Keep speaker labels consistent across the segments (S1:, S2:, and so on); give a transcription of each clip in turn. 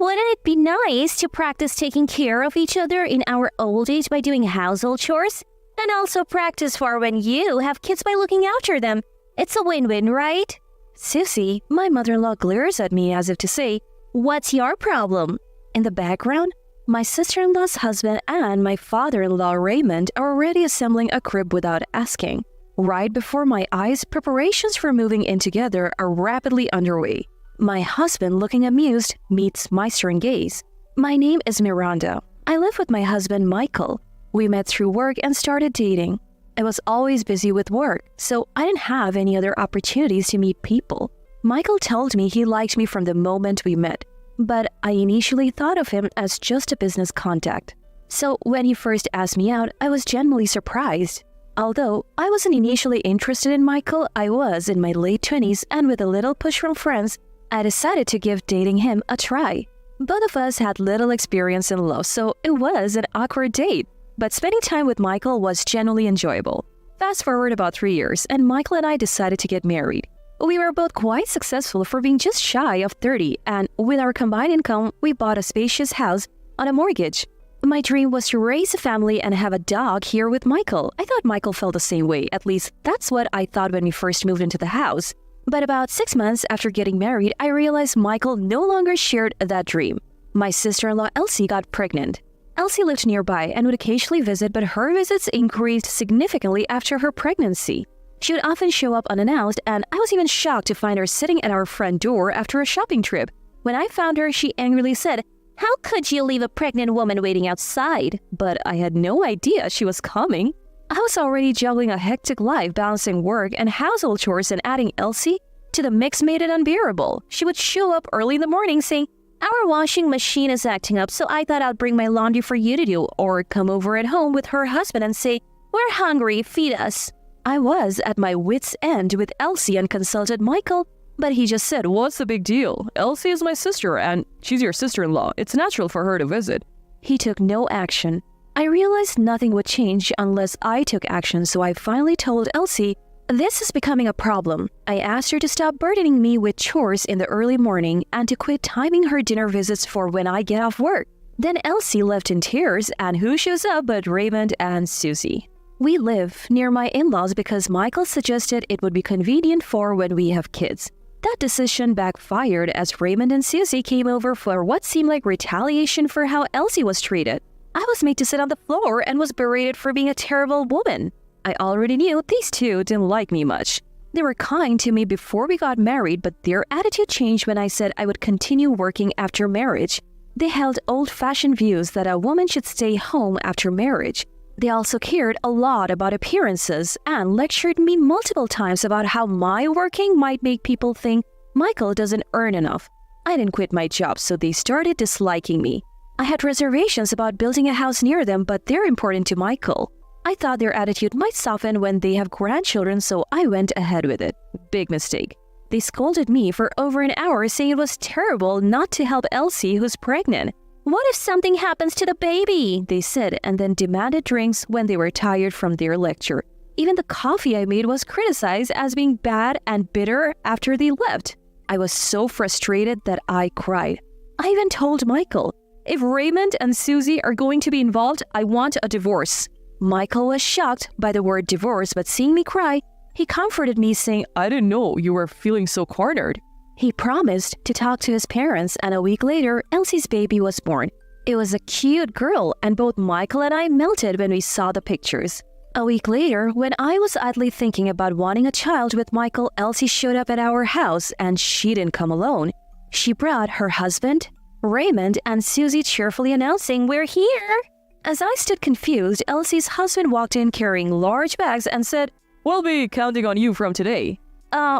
S1: Wouldn't it be nice to practice taking care of each other in our old age by doing household chores? And also practice for when you have kids by looking after them. It's a win-win, right?
S2: Susie, my mother-in-law glares at me as if to say, "What's your problem?" In the background, my sister-in-law's husband and my father-in-law Raymond are already assembling a crib without asking. Right before my eyes, preparations for moving in together are rapidly underway. My husband, looking amused, meets my stern gaze. My name is Miranda. I live with my husband, Michael. We met through work and started dating. I was always busy with work, so I didn't have any other opportunities to meet people. Michael told me he liked me from the moment we met, but I initially thought of him as just a business contact. So when he first asked me out, I was genuinely surprised. Although I wasn't initially interested in Michael, I was in my late 20s, and with a little push from friends, I decided to give dating him a try. Both of us had little experience in love, so it was an awkward date. But spending time with Michael was genuinely enjoyable. Fast forward about 3 years, and Michael and I decided to get married. We were both quite successful for being just shy of 30, and with our combined income, we bought a spacious house on a mortgage. My dream was to raise a family and have a dog here with Michael. I thought Michael felt the same way, at least that's what I thought when we first moved into the house. But about 6 months after getting married, I realized Michael no longer shared that dream. My sister-in-law Elsie got pregnant. Elsie lived nearby and would occasionally visit, but her visits increased significantly after her pregnancy. She would often show up unannounced, and I was even shocked to find her sitting at our front door after a shopping trip. When I found her, she angrily said, "How could you leave a pregnant woman waiting outside?" But I had no idea she was coming. I was already juggling a hectic life, balancing work and household chores, and adding Elsie to the mix made it unbearable. She would show up early in the morning saying, "Our washing machine is acting up, so I thought I'd bring my laundry for you to do," or come over at home with her husband and say, "We're hungry, feed us." I was at my wit's end with Elsie and consulted Michael, but he just said, "What's the big deal? Elsie is my sister and she's your sister-in-law. It's natural for her to visit." He took no action. I realized nothing would change unless I took action, so I finally told Elsie, "This is becoming a problem." I asked her to stop burdening me with chores in the early morning and to quit timing her dinner visits for when I get off work. Then Elsie left in tears, and who shows up but Raymond and Susie. We live near my in-laws because Michael suggested it would be convenient for when we have kids. That decision backfired as Raymond and Susie came over for what seemed like retaliation for how Elsie was treated. I was made to sit on the floor and was berated for being a terrible woman. I already knew these two didn't like me much. They were kind to me before we got married, but their attitude changed when I said I would continue working after marriage. They held old-fashioned views that a woman should stay home after marriage. They also cared a lot about appearances and lectured me multiple times about how my working might make people think Michael doesn't earn enough. I didn't quit my job, so they started disliking me. I had reservations about building a house near them, but they're important to Michael. I thought their attitude might soften when they have grandchildren, so I went ahead with it. Big mistake. They scolded me for over an hour, saying it was terrible not to help Elsie, who's pregnant. "What if something happens to the baby?" they said, and then demanded drinks when they were tired from their lecture. Even the coffee I made was criticized as being bad and bitter after they left. I was so frustrated that I cried. I even told Michael, "If Raymond and Susie are going to be involved, I want a divorce." Michael was shocked by the word divorce, but seeing me cry, he comforted me saying, "I didn't know you were feeling so cornered." He promised to talk to his parents, and a week later, Elsie's baby was born. It was a cute girl, and both Michael and I melted when we saw the pictures. A week later, when I was idly thinking about wanting a child with Michael, Elsie showed up at our house, and she didn't come alone. She brought her husband, Raymond, and Susie, cheerfully announcing, "We're here." As I stood confused, Elsie's husband walked in carrying large bags and said, "We'll be counting on you from today."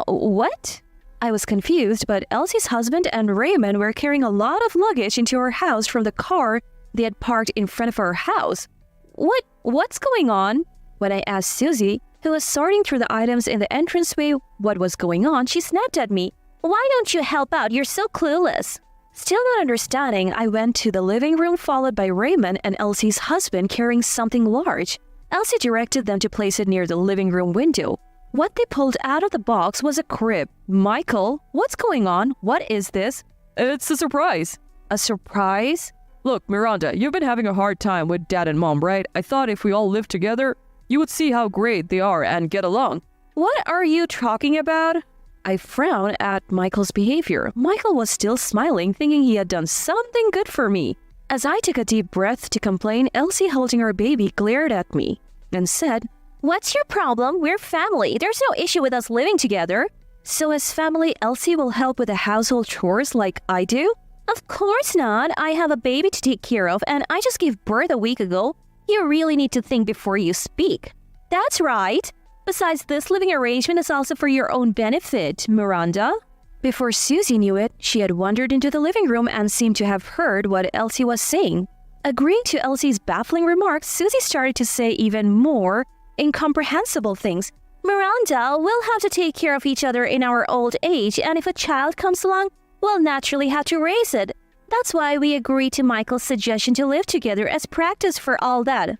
S2: What? I was confused, but Elsie's husband and Raymond were carrying a lot of luggage into our house from the car they had parked in front of our house. What's going on? When I asked Susie, who was sorting through the items in the entranceway, what was going on, she snapped at me, "Why don't you help out? You're so clueless." Still not understanding, I went to the living room, followed by Raymond and Elsie's husband carrying something large. Elsie directed them to place it near the living room window. What they pulled out of the box was a crib. "Michael, what's going on? What is this?" "It's a surprise." A surprise?
S3: Look, Miranda, you've been having a hard time with Dad and Mom, right? I thought if we all lived together, you would see how great they are and get along.
S2: What are you talking about? I frowned at Michael's behavior. Michael was still smiling, thinking he had done something good for me. As I took a deep breath to complain, Elsie, holding her baby, glared at me and said,
S1: What's your problem? We're family. There's no issue with us living together.
S2: So as family, Elsie will help with the household chores like I do?
S1: Of course not. I have a baby to take care of and I just gave birth a week ago. You really need to think before you speak. That's right. Besides, this living arrangement is also for your own benefit, Miranda.
S2: Before Susie knew it, she had wandered into the living room and seemed to have heard what Elsie was saying. Agreeing to Elsie's baffling remarks, Susie started to say even more incomprehensible things.
S1: Miranda, we'll have to take care of each other in our old age, and if a child comes along, we'll naturally have to raise it. That's why we agreed to Michael's suggestion to live together as practice for all that.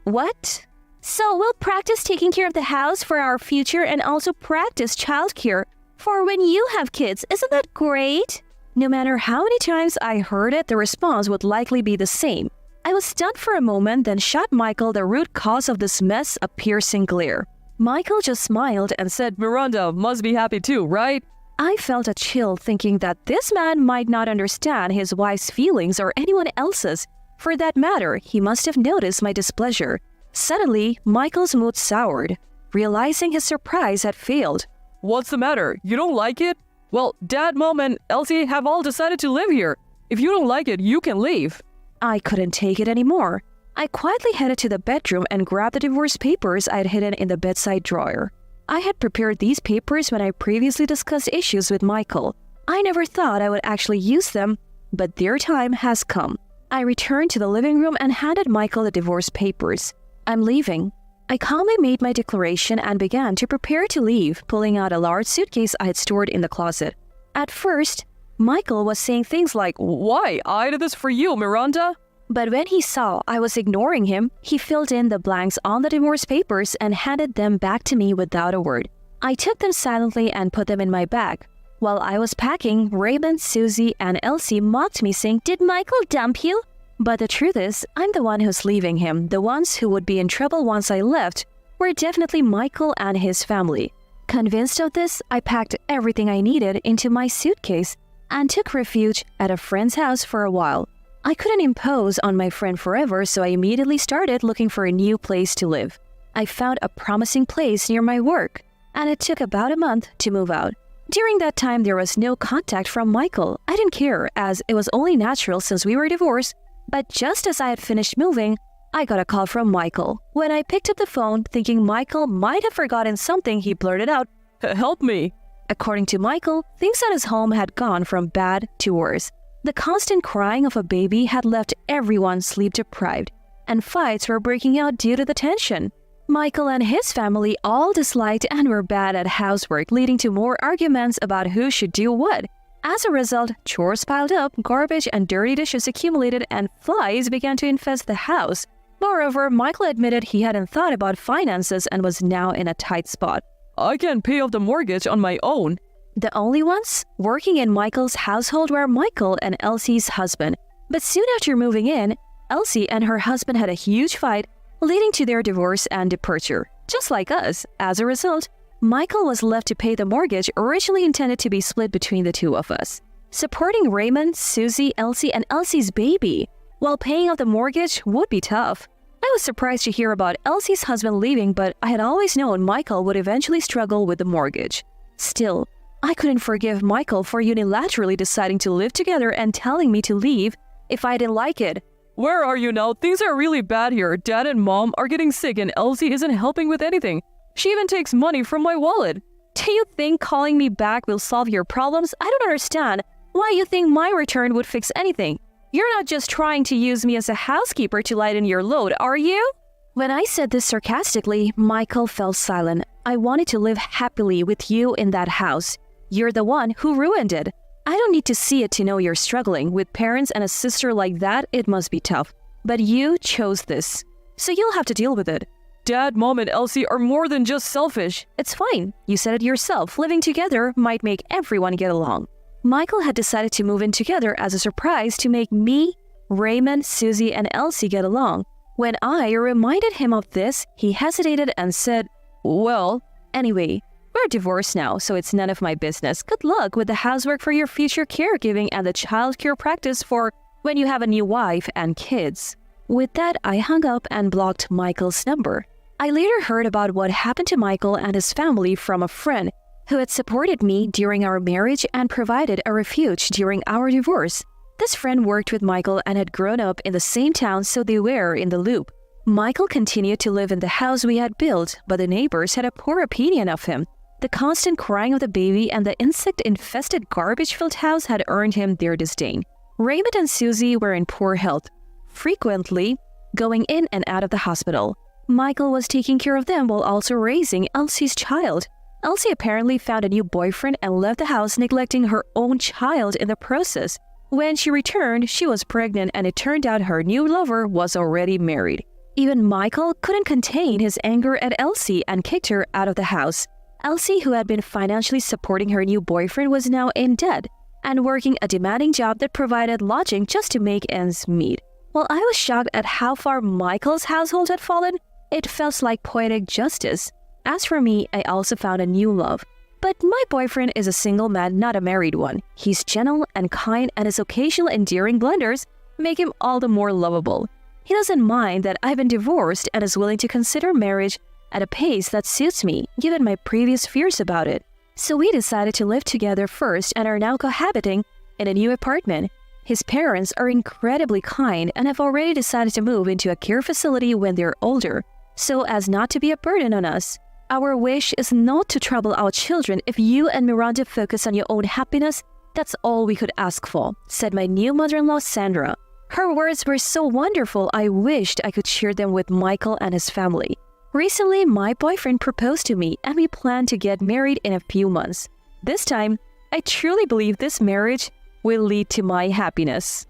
S2: What?
S1: So we'll practice taking care of the house for our future and also practice childcare for when you have kids. Isn't that great?
S2: No matter how many times I heard it, the response would likely be the same. I was stunned for a moment, then shot Michael the root cause of this mess a piercing glare. Michael just smiled and said,
S3: Miranda must be happy too, right?
S2: I felt a chill thinking that this man might not understand his wife's feelings or anyone else's. For that matter, he must have noticed my displeasure. Suddenly, Michael's mood soured, realizing his surprise had failed.
S3: What's the matter? You don't like it? Well, Dad, Mom, and Elsie have all decided to live here. If you don't like it, you can leave.
S2: I couldn't take it anymore. I quietly headed to the bedroom and grabbed the divorce papers I had hidden in the bedside drawer. I had prepared these papers when I previously discussed issues with Michael. I never thought I would actually use them, but their time has come. I returned to the living room and handed Michael the divorce papers. I'm leaving. I calmly made my declaration and began to prepare to leave, pulling out a large suitcase I had stored in the closet. At first, Michael was saying things like,
S3: Why? I did this for you, Miranda.
S2: But when he saw I was ignoring him, he filled in the blanks on the divorce papers and handed them back to me without a word. I took them silently and put them in my bag. While I was packing, Raymond, Susie, and Elsie mocked me, saying,
S1: Did Michael dump you?
S2: But the truth is, I'm the one who's leaving him. The ones who would be in trouble once I left were definitely Michael and his family. Convinced of this, I packed everything I needed into my suitcase and took refuge at a friend's house for a while. I couldn't impose on my friend forever, so I immediately started looking for a new place to live. I found a promising place near my work, and it took about a month to move out. During that time, there was no contact from Michael. I didn't care, as it was only natural since we were divorced. But just as I had finished moving, I got a call from Michael. When I picked up the phone, thinking Michael might have forgotten something, he blurted out,
S3: Help me.
S2: According to Michael, things at his home had gone from bad to worse. The constant crying of a baby had left everyone sleep-deprived, and fights were breaking out due to the tension. Michael and his family all disliked and were bad at housework, leading to more arguments about who should do what. As a result, chores piled up, garbage and dirty dishes accumulated, and flies began to infest the house. Moreover, Michael admitted he hadn't thought about finances and was now in a tight spot.
S3: I can't pay off the mortgage on my own.
S2: The only ones working in Michael's household were Michael and Elsie's husband. But soon after moving in, Elsie and her husband had a huge fight, leading to their divorce and departure. Just like us, as a result, Michael was left to pay the mortgage originally intended to be split between the two of us. Supporting Raymond, Susie, Elsie, and Elsie's baby while paying off the mortgage would be tough. I was surprised to hear about Elsie's husband leaving, but I had always known Michael would eventually struggle with the mortgage. Still, I couldn't forgive Michael for unilaterally deciding to live together and telling me to leave if I didn't like it.
S3: Where are you now? Things are really bad here. Dad and Mom are getting sick and Elsie isn't helping with anything. She even takes money from my wallet.
S2: Do you think calling me back will solve your problems? I don't understand why you think my return would fix anything. You're not just trying to use me as a housekeeper to lighten your load, are you? When I said this sarcastically, Michael fell silent. I wanted to live happily with you in that house. You're the one who ruined it. I don't need to see it to know you're struggling. With parents and a sister like that, it must be tough. But you chose this, so you'll have to deal with it.
S3: Dad, Mom, and Elsie are more than just selfish.
S2: It's fine. You said it yourself. Living together might make everyone get along. Michael had decided to move in together as a surprise to make me, Raymond, Susie, and Elsie get along. When I reminded him of this, he hesitated and said,
S3: Well,
S2: "Anyway, we're divorced now, so it's none of my business. Good luck with the housework for your future caregiving and the childcare practice for when you have a new wife and kids." With that, I hung up and blocked Michael's number. I later heard about what happened to Michael and his family from a friend who had supported me during our marriage and provided a refuge during our divorce. This friend worked with Michael and had grown up in the same town, so they were in the loop. Michael continued to live in the house we had built, but the neighbors had a poor opinion of him. The constant crying of the baby and the insect-infested garbage-filled house had earned him their disdain. Raymond and Susie were in poor health, frequently going in and out of the hospital. Michael was taking care of them while also raising Elsie's child. Elsie apparently found a new boyfriend and left the house, neglecting her own child in the process. When she returned, she was pregnant, and it turned out her new lover was already married. Even Michael couldn't contain his anger at Elsie and kicked her out of the house. Elsie, who had been financially supporting her new boyfriend, was now in debt and working a demanding job that provided lodging just to make ends meet. While I was shocked at how far Michael's household had fallen, it felt like poetic justice. As for me, I also found a new love. But my boyfriend is a single man, not a married one. He's gentle and kind, and his occasional endearing blunders make him all the more lovable. He doesn't mind that I've been divorced and is willing to consider marriage at a pace that suits me, given my previous fears about it. So we decided to live together first and are now cohabiting in a new apartment. His parents are incredibly kind and have already decided to move into a care facility when they're older, so as not to be a burden on us. Our wish is not to trouble our children. If you and Miranda focus on your own happiness, that's all we could ask for," said my new mother-in-law, Sandra. Her words were so wonderful, I wished I could share them with Michael and his family. Recently, my boyfriend proposed to me and we plan to get married in a few months. This time, I truly believe this marriage will lead to my happiness.